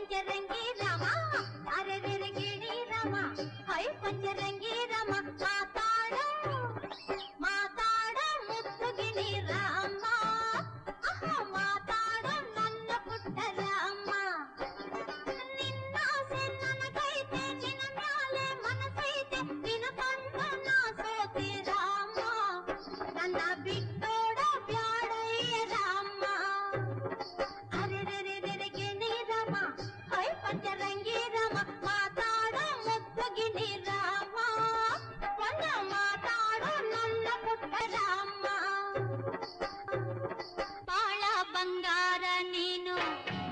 ಪಂಚರಂಗಿ ರಾಮ ಅರೆ ರೆ ಗಿಣಿ ರಾಮ ಹೈ ಪಂಚರಂಗಿ ರಾಮ ಮಾತಾಡ ಮುತ್ತು ಗಿಣಿ ರಾಮ ಮಾತಾಡ ನನ್ನ ಪುಟ್ಟ ರಾಮ ನಿನ್ನಾಸೆ ನನಗೈತೆ ನಿನ್ನ ಮ್ಯಾಲೆ ಮನಸೈತೆ ನಿನ್ನ ಕಂಡ ನಾ ಸೋತೆ ರಾಮ ನನ್ನ ಬಿಟ್ಟೋಡ ಬ್ಯಾಡಯ್ಯ ರಾಮ ಅರೆ ರೆ ರೆ ಗಿಣಿ ರಾಮ ಹೈ ಪಂಚರಂಗಿ ರಾಮ ಮಾತಾಡ ಮುತ್ತು ಗಿಣಿ ರಾಮ ಒಂದ ಮಾತಾಡ ನನ್ನ ಪುಟ್ಟ ರಾಮ ಬಾಳ ಬಂಗಾರ ನೀನು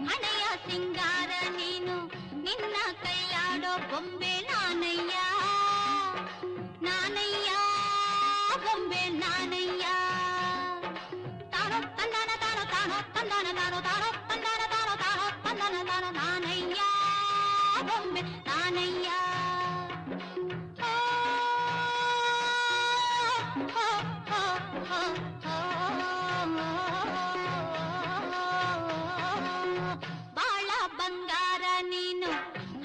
ಹಣೆಯ ಸಿಂಗಾರ ನೀನು ನಿನ್ನ ಕೈಯಾಡೋ ಬೊಂಬೆ ನಾನಯ್ಯ ಬೊಂಬೆ ನಾನಯ್ಯ ತಾನೋ ತಂದನ ತಾನೋ ತಾನೋ ತಂದನ ತಾನೋ ತಾನೋ ತಂದನ ತಾನೋ ತಾನೋ ತಂದನ ತಾನೋ ನಾನಯ್ಯ ಬೊಂಬೆ ನಾನಯ್ಯ ಬಾಳ ಬಂಗಾರ ನೀನು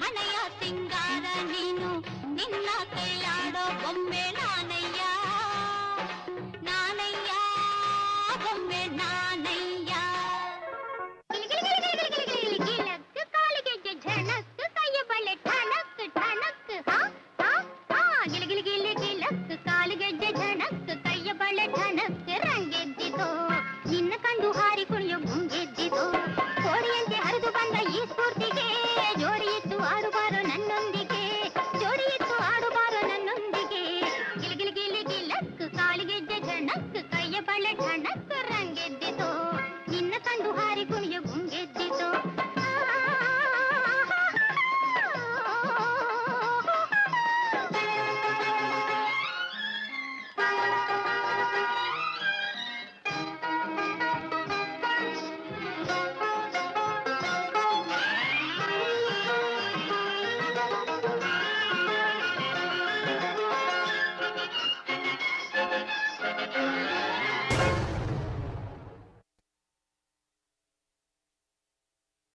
ಹಣೆಯ ಸಿಂಗಾರ ನೀನು ನಿನ್ನ ಕೈಯಾಡೋ ಬೊಂಬೆ ನಾನಯ್ಯ ಬೊಂಬೆ ನಾನಯ್ಯ